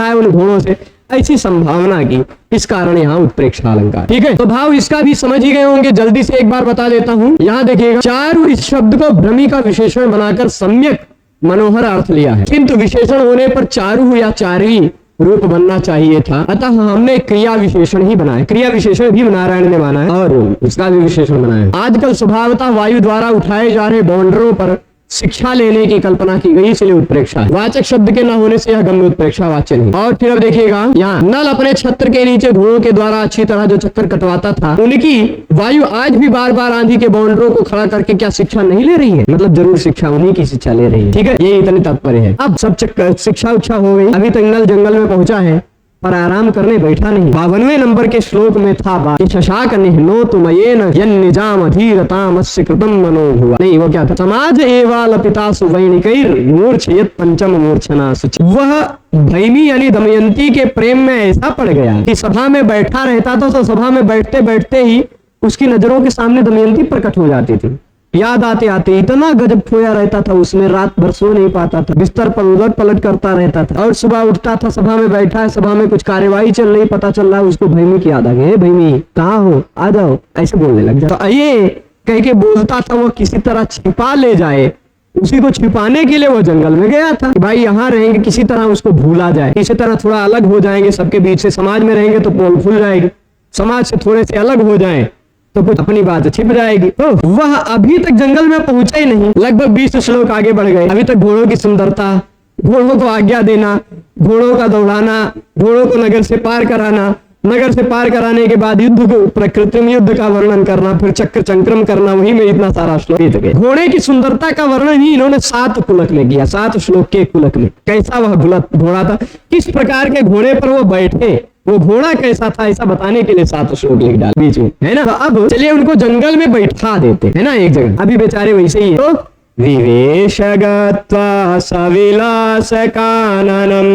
है, उन घोड़ों से, ऐसी संभावना की। इस कारण यहाँ उत्प्रेक्षा अलंकार। ठीक है, तो भाव इसका भी समझ ही गए होंगे, जल्दी से एक बार बता देता हूँ। यहाँ देखिएगा, चारु इस शब्द को भ्रमी का विशेषण बनाकर सम्यक मनोहर अर्थ लिया है, किंतु विशेषण होने पर चारु या चारवी रूप बनना चाहिए था, अतः हमने क्रिया विशेषण ही बनाया। क्रिया विशेषण भी नारायण ने माना है और उसका भी विशेषण बनाया। आजकल स्वभावतः वायु द्वारा उठाए जा रहे बाउंडरों पर शिक्षा लेने की कल्पना की गई, इसलिए उत्प्रेक्षा है। वाचक शब्द के न होने से यह गम्य उत्प्रेक्षा वाच्य नहीं। और फिर अब देखिएगा, यहाँ नल अपने छत्र के नीचे घोड़ों के द्वारा अच्छी तरह जो चक्कर कटवाता था, उनकी वायु आज भी बार बार आंधी के बाउंडरों को खड़ा करके क्या शिक्षा नहीं ले रही है? मतलब जरूर शिक्षा, उन्हीं की शिक्षा ले रही है। ठीक है, ये इतनी तात्पर्य है। अब सब शिक्षा उच्छा हो गई, अभी तक नल जंगल में पहुंचा है पर आराम करने बैठा नहीं। 52वें नंबर के श्लोक में था बात, शशाक निहनो तुमयेन यन्निजाम अधीरताम अस्य कृतम मनो हुआ। नहीं, वो क्या था? समाज एवाल पितासु वैणिकैर मूर्छयत पंचम मूर्छना सुच। वह भैमी यानी दमयंती के प्रेम में ऐसा पड़ गया कि सभा में बैठा रहता था, तो सभा में बैठते बैठते ही उसकी नजरों के सामने दमयंती प्रकट हो जाती थी। याद आते आते इतना गजब खोया रहता था उसमें, रात भर सो नहीं पाता था, बिस्तर पर उलट पलट करता रहता था। और सुबह उठता था, सभा में बैठा है, सभा में कुछ कार्यवाही चल रही, पता चल रहा है उसको भैमी की याद आ गई। भैमी कहाँ हो, आ जाओ, ऐसे बोलने लग जाता। तो ये कह के बोलता था, वो किसी तरह छिपा ले जाए, उसी को छिपाने के लिए वो जंगल में गया था कि भाई यहाँ रहेंगे, किसी तरह उसको भूला जाए, किसी तरह थोड़ा अलग हो जाएंगे सबके बीच से। समाज में रहेंगे तो पोल खुल जाएगी, समाज से थोड़े से अलग हो जाए तो कुछ अपनी बात छिप जाएगी। तो वह अभी तक जंगल में पहुंचा ही नहीं, लगभग 20 श्लोक आगे बढ़ गए। अभी तक घोड़ों की सुंदरता, घोड़ों को आज्ञा देना, घोड़ों का दौड़ाना, घोड़ों को नगर से पार कराना, नगर से पार कराने के बाद युद्ध को, कृत्रिम युद्ध का वर्णन करना, फिर चक्र चंक्रम करना, वही में इतना सारा श्लोक बीत गए। घोड़े की सुंदरता का वर्णन ही इन्होंने 7 कुलक में किया, 7 श्लोक के कुलक में। कैसा वह घोड़ा था, किस प्रकार के घोड़े पर वो बैठे, वो घोड़ा कैसा था, ऐसा बताने के लिए 7 श्लोक लिख डाल बीच में, है ना। तो अब चलिए उनको जंगल में बैठा देते हैं ना एक जगह, अभी बेचारे वैसे ही है। तो विवेश गत्वा सविलास काननम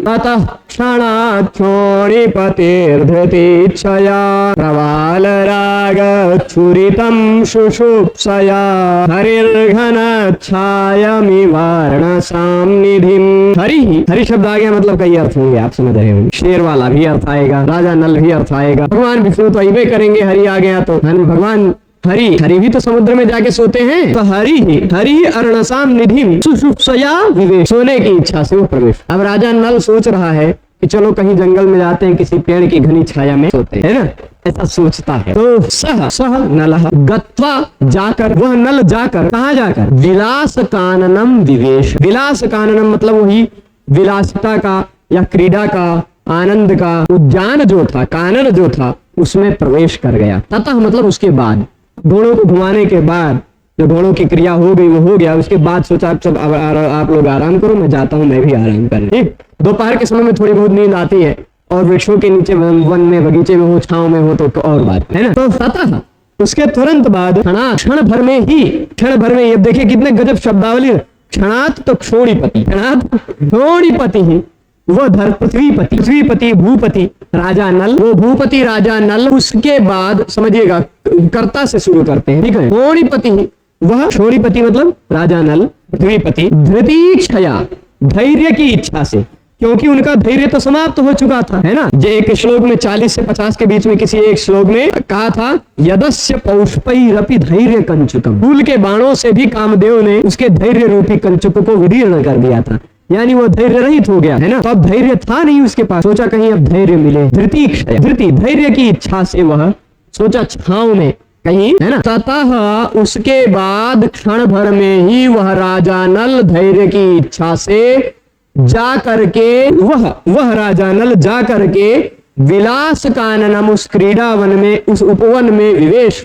ततः क्षणात् क्षोणिपतिर्धृतिच्छया प्रवाल राग छुरितं शुषुप्सया हरिर्घनच्छायमिवर्ण साम्निधिम। हरि शब्द आ गया, मतलब कई अर्थ होंगे, आप समझ रहे होंगे। शेर वाला भी अर्थ आएगा, राजा नल भी अर्थ आएगा, भगवान विष्णु तो अइबे करेंगे, हरि आ गया तो भगवान हरि भी तो समुद्र में जाके सोते हैं, तो हरि अर्णसाम निधिम सुषुप्सया विवेक, सोने की इच्छा से वो प्रवेश। अब राजा नल सोच रहा है कि चलो कहीं जंगल में जाते हैं, किसी पेड़ की घनी छाया में सोते हैं ना, ऐसा सोचता है। तो सह नलः गत्वा जाकर, वह नल जाकर, कहाँ जाकर, विलास काननम विवेश। विलास काननम मतलब वही विलासिता का या क्रीड़ा का, आनंद का उद्यान जो था, कानन जो था, उसमें प्रवेश कर गया। ततः मतलब उसके बाद, घोड़ों को घुमाने के बाद जो घोड़ों की क्रिया हो गई वो हो गया, उसके बाद सोचा सब आप लोग आराम करो, मैं जाता हूँ, मैं भी आराम कर। ठीक, दोपहर के समय में थोड़ी बहुत नींद आती है, और वृक्षों के नीचे वन में बगीचे में हो, छांव में हो तो और बात है ना। तो ततः उसके तुरंत बाद क्षण भर में ही, ये देखिए कितने गजब शब्दावली। क्षणात तो क्षोणिपति, क्षोणिपति ही वो पृथ्वीपति भूपति राजा नल, वो भूपति राजा नल। उसके बाद समझिएगा कर्ता से शुरू करते हैं, ठीक है। क्षोणिपति, वह क्षोणिपति मतलब राजा नल, पृथ्वीपति, धृतिच्छया धैर्य की इच्छा से, क्योंकि उनका धैर्य तो समाप्त हो चुका था, है ना। जो एक श्लोक में 40 से 50 के बीच में किसी एक श्लोक में कहा था, यदस्य पौष्पैरपि धैर्य कंचुकम, फूल के बाणों से भी कामदेव ने उसके धैर्य रूपी कंचुक को विदीर्ण कर दिया था, यानी वो धैर्य रहित हो गया, है ना। तो अब धैर्य था नहीं उसके पास, सोचा कहीं अब धैर्य मिले, धृति धैर्य की इच्छा से वह सोचा छांव में कहीं, है ना। ततः उसके बाद क्षण भर में ही वह राजा नल धैर्य की इच्छा से जा करके, वह राजा नल जा करके विलास काननम, उस क्रीड़ा वन में, उस उपवन में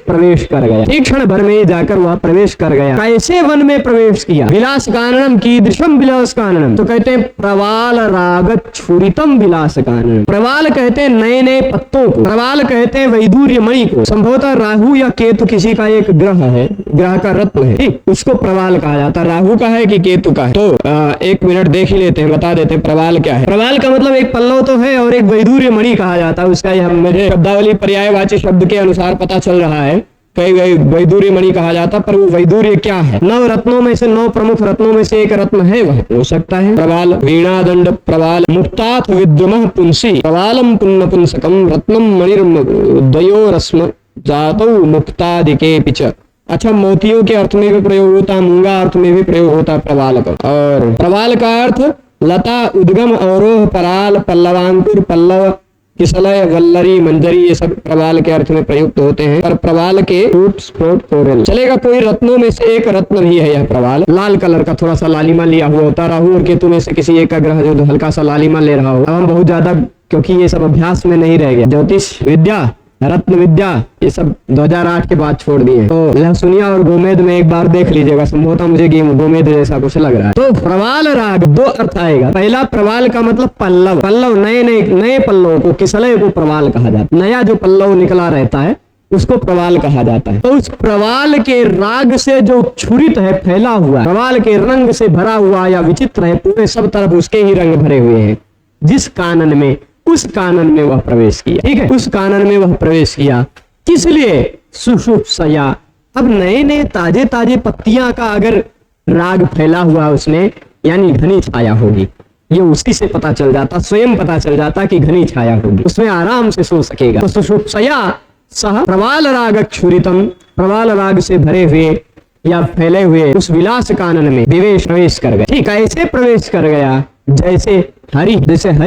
प्रवेश कर गया। एक क्षण भर में जाकर वह प्रवेश कर गया। कैसे वन में प्रवेश किया? विलास काननम कीदृशम विलास काननम, तो कहते हैं प्रवाल राग छुरितम विलास काननम। प्रवाल कहते हैं नए नए पत्तों को, प्रवाल कहते हैं वैदूर्य मणि को। संभवतः राहु या केतु किसी का एक ग्रह है, ग्रह का रत्न है, ठीक, उसको प्रवाल कहा जाता है। राहु का है कि केतु का है, तो एक मिनट देख ही लेते हैं, बता देते हैं प्रवाल क्या है। प्रवाल का मतलब एक पल्लव तो है और एक वैदूर्य मणि कहा जाता है। उसका यह मुझे शब्दावली पर्यायवाची शब्द के अनुसार पता चल रहा है, कई वैदूर्य मणि कहा जाता, पर वो वैदूर्य क्या है? 9 रत्नों में से, 9 प्रमुख रत्नों में से एक रत्न है, वह हो सकता है प्रवाल। वीणा दंड प्रवाल, मुक्ताथ विद्रुमः पुंसी प्रवालम पुण्य पुंसकम रत्नम मणिर्द्वयो रस्म जातौ मुक्तादिके पिच। अच्छा, मोतियों के अर्थ में भी प्रयोग होता, मूंगा अर्थ में भी प्रयोग होता प्रवाल का। और प्रवाल का अर्थ लता, उद्गम, अवरोह, पराल, पल्लवांकुर, पल्लव, किसलय, वल्लरी, मंजरी, ये सब प्रवाल के अर्थ में प्रयुक्त होते हैं। पर प्रवाल के रूट स्प्रोट कोरल चलेगा। कोई रत्नों में से एक रत्न भी है यह प्रवाल, लाल कलर का, थोड़ा सा लालिमा लिया हुआ होता। राहु और केतु में से किसी एक का ग्रह जो हल्का सा लालिमा ले रहा हो। अब हम बहुत ज्यादा, क्योंकि ये सब अभ्यास में नहीं रह गया, ज्योतिष विद्या, रत्न विद्या, ये सब 2008 के बाद छोड़ दिए। तो लहसुनिया और गोमेद में एक बार देख लीजिएगा, संभवतः मुझे गोमेद जैसा कुछ लग रहा है। तो प्रवाल राग 2 अर्थ आएगा। पहला, प्रवाल का मतलब पल्लव, पल्लव नए पल्लवों को, किसलय को प्रवाल कहा जाता है। नया जो पल्लव निकला रहता है उसको प्रवाल कहा जाता है। तो उस प्रवाल के राग से जो छुरित है, फैला हुआ, प्रवाल के रंग से भरा हुआ या विचित्र है, पूरे सब तरफ उसके ही रंग भरे हुए हैं। जिस कानन में, उस कानन में वह प्रवेश किया, ठीक है, उस कानन में वह प्रवेश किया। किस लिए? सुषुप्सया। अब नए नए ताजे ताजे पत्तियां का अगर राग फैला हुआ उसमें, यानी घनी छाया होगी, ये उसी से पता चल जाता, स्वयं पता चल जाता कि घनी छाया होगी, उसमें आराम से सो सकेगा। तो सुषुप्सया सह प्रवाल राग क्षुरितम, प्रवाल राग से भरे हुए या फैले हुए उस विलास कानन में प्रवेश कर गया। ठीक, ऐसे प्रवेश कर गया जैसे हरि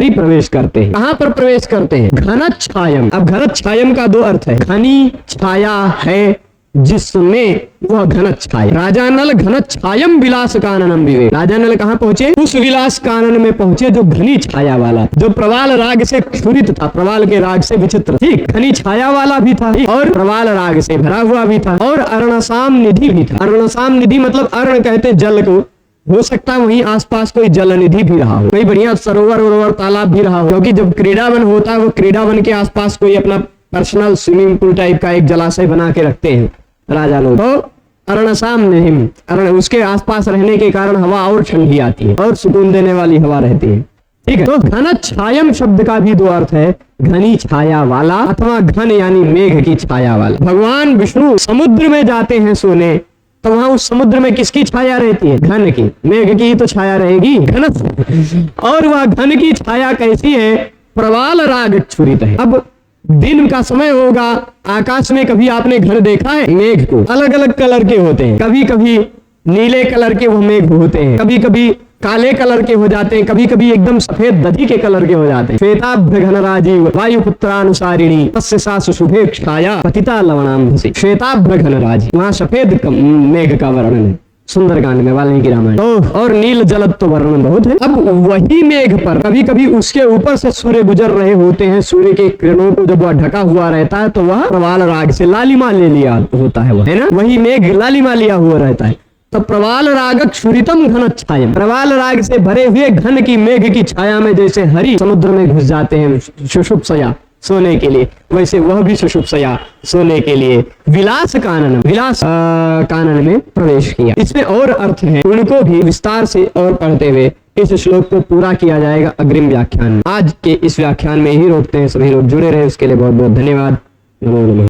प्रवेश करते हैं। कहां पर प्रवेश करते हैं? घनत छायम। अब घनत छायम का 2 अर्थ है। घनी छाया है जिसमें, वह घनत छाया। राजा नल घनत छायम विलास काननम विवेक। राजा नल कहां पहुंचे? उस विलास कानन में पहुंचे जो घनी छाया वाला, जो प्रवाल राग से क्षुरित था, प्रवाल के राग से विचित्र, ठीक, घनी छाया वाला भी था और प्रवाल राग से भरा हुआ भी था, और अर्णसाम निधि भी था। अर्णसाम निधि मतलब अर्ण कहते जल को, हो सकता है वहीं आसपास कोई जल निधि भी रहा हो, कोई बढ़िया सरोवर तालाब भी रहा हो, क्योंकि जब क्रीड़ावन होता है वो क्रीड़ावन के आसपास कोई अपना पर्सनल स्विमिंग पूल टाइप का एक जलाशय बना के रखते हैं राजा लोग। तो अर्णसाम निहिम, उसके आसपास रहने के कारण हवा और ठंडी आती है और सुकून देने वाली हवा रहती है। ठीक है, तो घन छायम शब्द का भी दो अर्थ है, घनी छाया वाला अथवा घन यानी मेघ की छाया वाला। भगवान विष्णु समुद्र में जाते हैं सोने, तो वहां उस समुद्र में किसकी छाया रहती है? घन की। मेघ की तो छाया रहेगी घन। और वह घन की छाया कैसी है? प्रवाल राग छुरित है। अब दिन का समय होगा, आकाश में कभी आपने घर देखा है? मेघ को अलग अलग कलर के होते हैं, कभी कभी नीले कलर के वो मेघ होते हैं, कभी कभी काले कलर के हो जाते हैं, कभी कभी एकदम सफेद दधी के कलर के हो जाते हैं। श्वेताभ्य घन राजीव वायुपुत्रानुसारिणी तस्य सासु शुभे छाया पतिता लवणाम्भसी। श्वेताभ्य घन राजीव, वहां सफेद मेघ का वर्णन है सुंदरकांड में, वाल्मीकि रामायण। और नील जलद तो वर्णन बहुत है। अब वही मेघ पर कभी कभी उसके ऊपर से सूर्य गुजर रहे होते हैं, सूर्य के किरणों को जब वह ढका हुआ रहता है तो वह प्रवाल राग से लालिमा ले लिया होता है, वह है ना, वही मेघ लालिमा लिया हुआ रहता है। तो प्रवाल राग क्षुरितम घन छायम, प्रवाल राग से भरे हुए घन की मेघ की छाया में जैसे हरि समुद्र में घुस जाते हैं सुषुप्सया सोने के लिए, वैसे वह भी सुषुप्सया सोने के लिए विलास कानन में प्रवेश किया। इसमें और अर्थ है, उनको भी विस्तार से और पढ़ते हुए इस श्लोक को पूरा किया जाएगा अग्रिम व्याख्यान में। आज के इस व्याख्यान में ही रोकते हैं। सभी लोग जुड़े रहे उसके लिए बहुत बहुत धन्यवाद। नमो नमः।